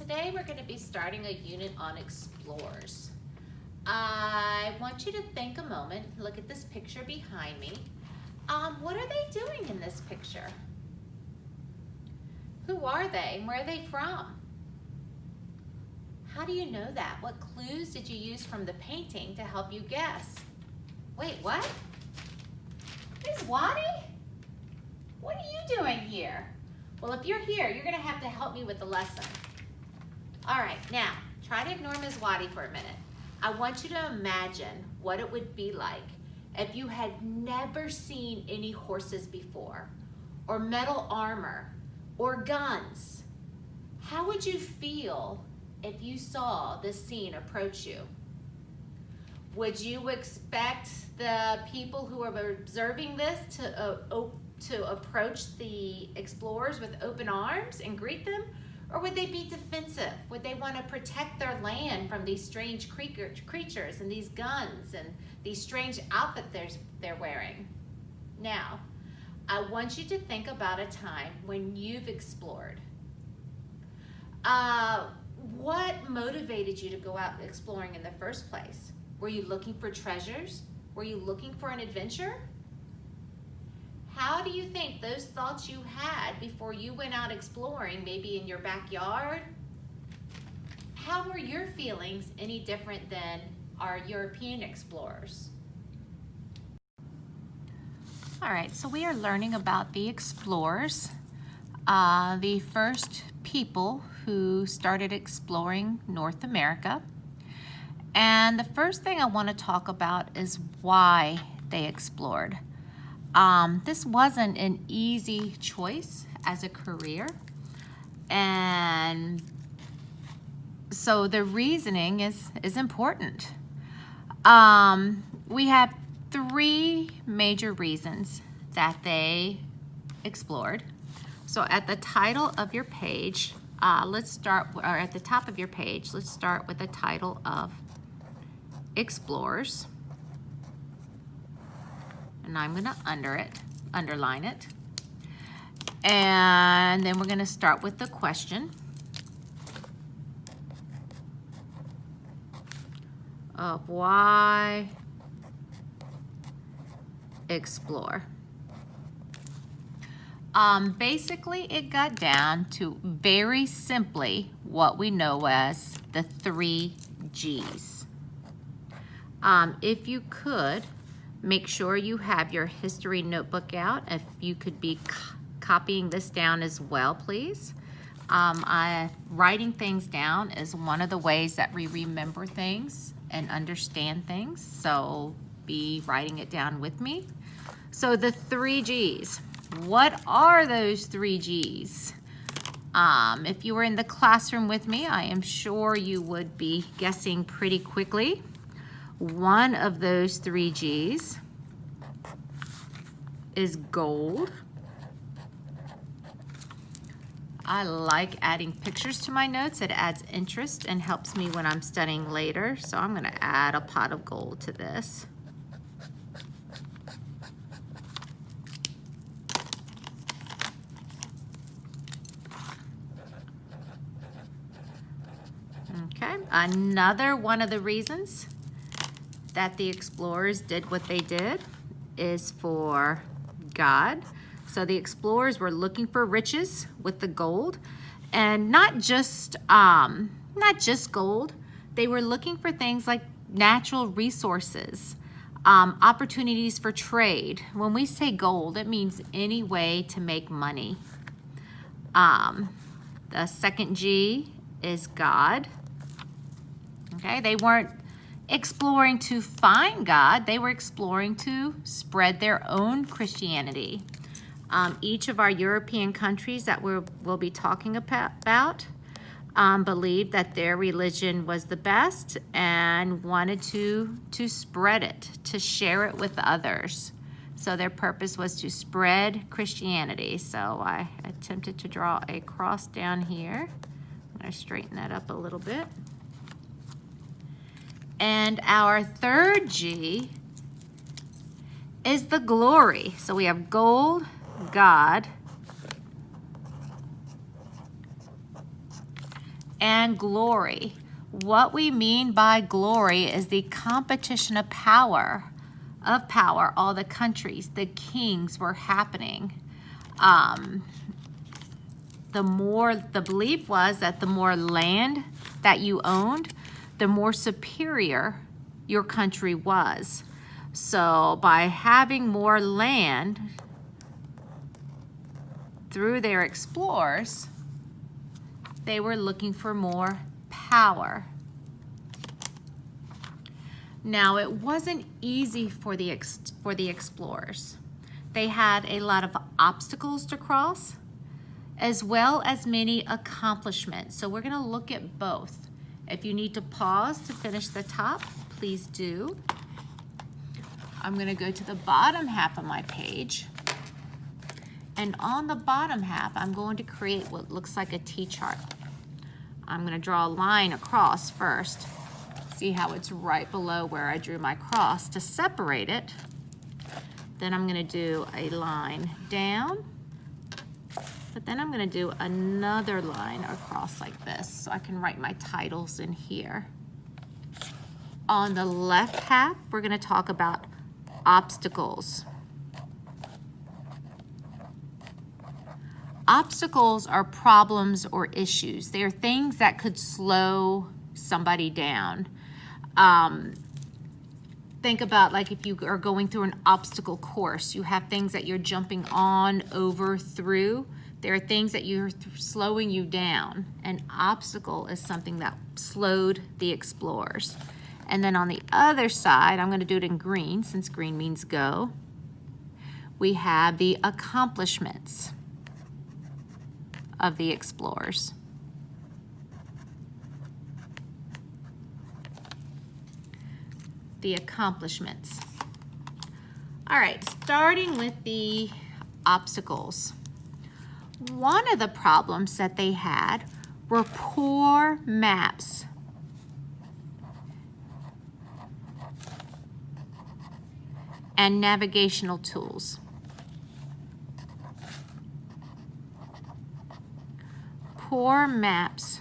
today we're going to be starting a unit on explorers. I want you to think a moment, look at this picture behind me. What are they doing in this picture? Who are they and where are they from? How do you know that? What clues did you use from the painting to help you guess? Wait, what? Miss Waddy? What are you doing here? Well, if you're here, you're going to have to help me with the lesson. All right, now, try to ignore Ms. Waddy for a minute. I want you to imagine what it would be like if you had never seen any horses before, or metal armor, or guns. How would you feel if you saw this scene approach you? Would you expect the people who are observing this to approach the explorers with open arms and greet them? Or would they be defensive? Would they want to protect their land from these strange creatures and these guns and these strange outfits they're wearing? Now, I want you to think about a time when you've explored. What motivated you to go out exploring in the first place? Were you looking for treasures? Were you looking for an adventure? How do you think those thoughts you had before you went out exploring, maybe in your backyard? How were your feelings any different than our European explorers? All right, so we are learning about the explorers, the first people who started exploring North America. And the first thing I want to talk about is why they explored. This wasn't an easy choice as a career, and so the reasoning is important. We have three major reasons that they explored. So at the title of your page, let's start, or at the top of your page, let's start with the title of Explorers. And I'm going to underline it. And then we're going to start with the question of why explore. Basically, it got down to very simply what we know as the 3 G's. If you could, make sure you have your history notebook out. If you could be copying this down as well, please. Writing things down is one of the ways that we remember things and understand things, so be writing it down with me. So the 3 G's. What are those 3 G's? If you were in the classroom with me, I am sure you would be guessing pretty quickly. One of those 3 G's is gold. I like adding pictures to my notes. It adds interest and helps me when I'm studying later. So I'm going to add a pot of gold to this. Okay, another one of the reasons that the explorers did what they did is for God. So the explorers were looking for riches with the gold, and not just gold. They were looking for things like natural resources, opportunities for trade. When we say gold, it means any way to make money. The second G is God. Okay, they weren't exploring to find God, they were exploring to spread their own Christianity. Each of our European countries that we'll be talking about believed that their religion was the best and wanted to spread it, to share it with others. So their purpose was to spread Christianity. So I attempted to draw a cross down here. I'm going to straighten that up a little bit. And our third G is the glory. So we have gold, God, and glory. What we mean by glory is the competition of power. All the countries, the kings were happening. The belief was that the more land that you owned, the more superior your country was. So by having more land through their explorers, they were looking for more power. Now, it wasn't easy for the explorers. They had a lot of obstacles to cross, as well as many accomplishments. So we're going to look at both. If you need to pause to finish the top, please do. I'm going to go to the bottom half of my page. And on the bottom half, I'm going to create what looks like a T-chart. I'm going to draw a line across first. See how it's right below where I drew my cross to separate it. Then I'm going to do a line down, but then I'm going to do another line across like this so I can write my titles in here. On the left half, we're going to talk about obstacles. Obstacles are problems or issues. They are things that could slow somebody down. Think about like if you are going through an obstacle course, you have things that you're jumping on, over, through. There are things that you're slowing you down. An obstacle is something that slowed the explorers. And then on the other side, I'm going to do it in green since green means go. We have the accomplishments of the explorers. The accomplishments. All right, starting with the obstacles. One of the problems that they had were poor maps. And navigational tools. Poor maps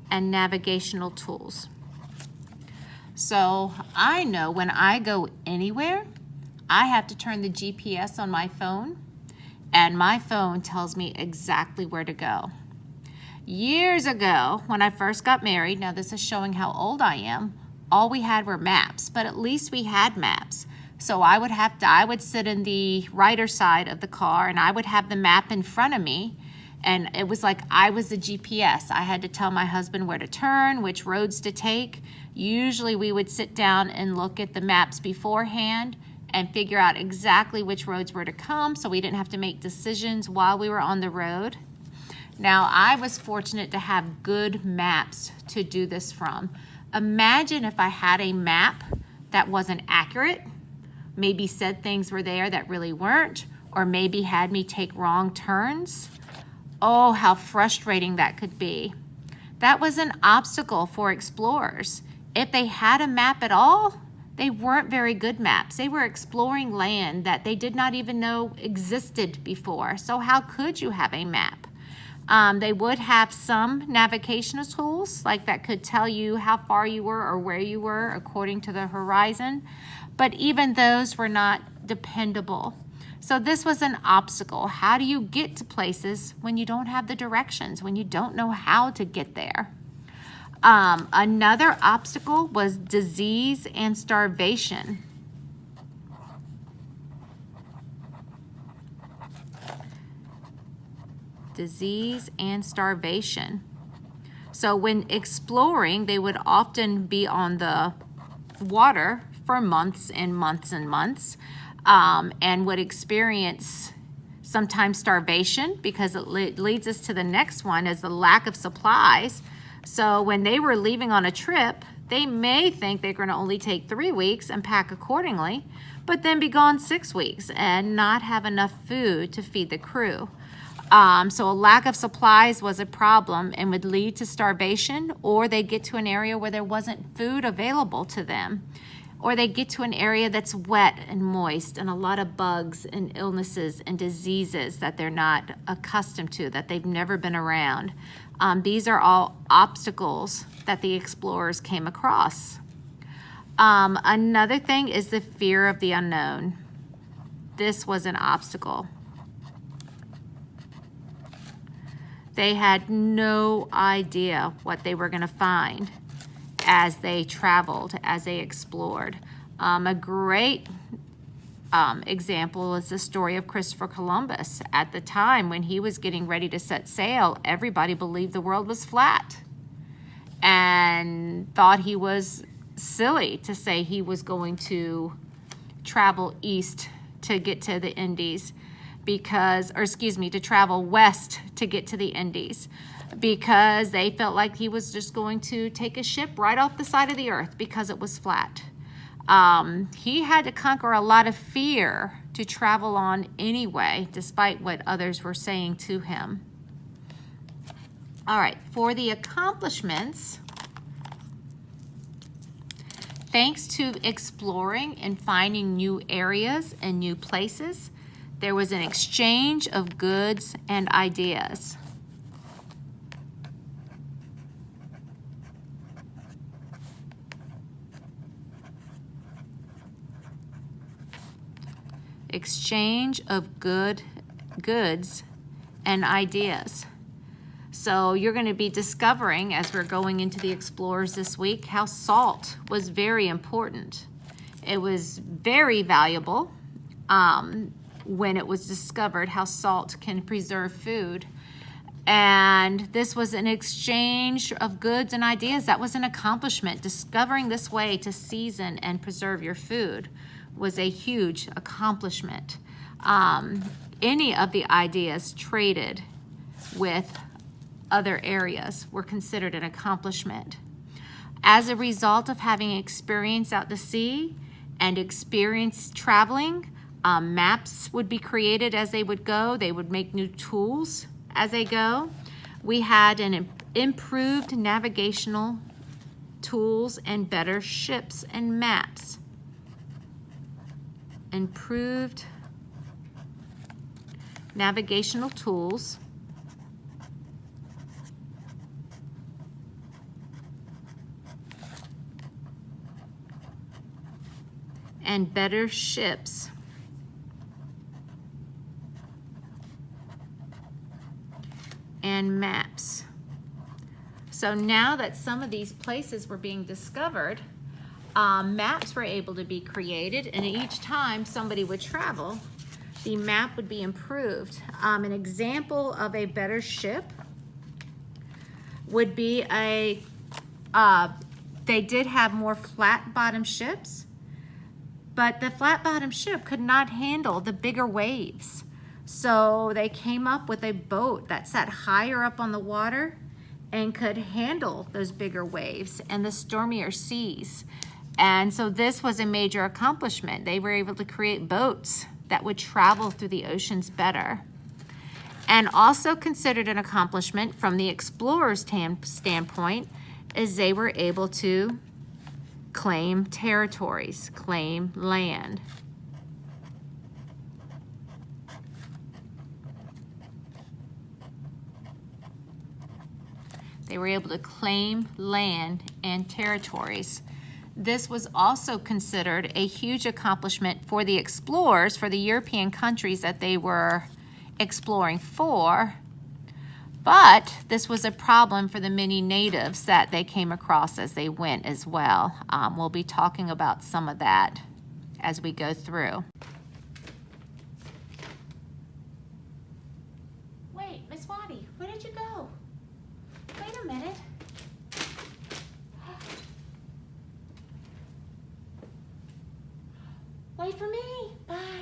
and navigational tools. So I know when I go anywhere, I have to turn the GPS on my phone, and my phone tells me exactly where to go. Years ago, when I first got married, now this is showing how old I am, all we had were maps, but at least we had maps. So I would sit in the rider side of the car, and I would have the map in front of me. And it was like I was the GPS. I had to tell my husband where to turn, which roads to take. Usually we would sit down and look at the maps beforehand and figure out exactly which roads were to come so we didn't have to make decisions while we were on the road. Now, I was fortunate to have good maps to do this from. Imagine if I had a map that wasn't accurate, maybe said things were there that really weren't, or maybe had me take wrong turns. Oh, how frustrating that could be. That was an obstacle for explorers. If they had a map at all, they weren't very good maps. They were exploring land that they did not even know existed before. So how could you have a map? They would have some navigational tools like that could tell you how far you were or where you were according to the horizon, but even those were not dependable. So this was an obstacle. How do you get to places when you don't have the directions, when you don't know how to get there? Another obstacle was disease and starvation. Disease and starvation. So when exploring, they would often be on the water for months and months and months. And would experience sometimes starvation because it leads us to the next one is the lack of supplies. So when they were leaving on a trip, they may think they're going to only take 3 weeks and pack accordingly, but then be gone 6 weeks and not have enough food to feed the crew. So a lack of supplies was a problem and would lead to starvation, or they'd get to an area where there wasn't food available to them. or they get to an area that's wet and moist and a lot of bugs and illnesses and diseases that they're not accustomed to, that they've never been around. These are all obstacles that the explorers came across. Another thing is the fear of the unknown. This was an obstacle. They had no idea what they were going to find as they traveled, as they explored. A great example is the story of Christopher Columbus. At the time when he was getting ready to set sail, everybody believed the world was flat and thought he was silly to say he was going to travel east to get to the Indies to travel west to get to the Indies, because they felt like he was just going to take a ship right off the side of the earth because it was flat. He had to conquer a lot of fear to travel on anyway, despite what others were saying to him. All right, for the accomplishments, thanks to exploring and finding new areas and new places, there was an exchange of goods and ideas. Exchange of goods and ideas. So you're going to be discovering, as we're going into the explorers this week, how salt was very important. It was very valuable when it was discovered how salt can preserve food. And this was an exchange of goods and ideas. That was an accomplishment. Discovering this way to season and preserve your food was a huge accomplishment. Any of the ideas traded with other areas were considered an accomplishment. As a result of having experience out to sea and experience traveling, maps would be created as they would go. They would make new tools as they go. We had an improved navigational tools and better ships and maps. Improved navigational tools and better ships and maps. So now that some of these places were being discovered, maps were able to be created, and each time somebody would travel, the map would be improved. An example of a better ship would be they did have more flat bottom ships, but the flat bottom ship could not handle the bigger waves. So they came up with a boat that sat higher up on the water and could handle those bigger waves and the stormier seas. And so this was a major accomplishment. They were able to create boats that would travel through the oceans better. And also considered an accomplishment from the explorer's standpoint is they were able to claim territories, claim land. They were able to claim land and territories. This was also considered a huge accomplishment for the explorers, for the European countries that they were exploring for, but this was a problem for the many natives that they came across as they went as well. We'll be talking about some of that as we go through. Wait, Miss Waddy, where did you go? Wait a minute. Wait for me. Bye.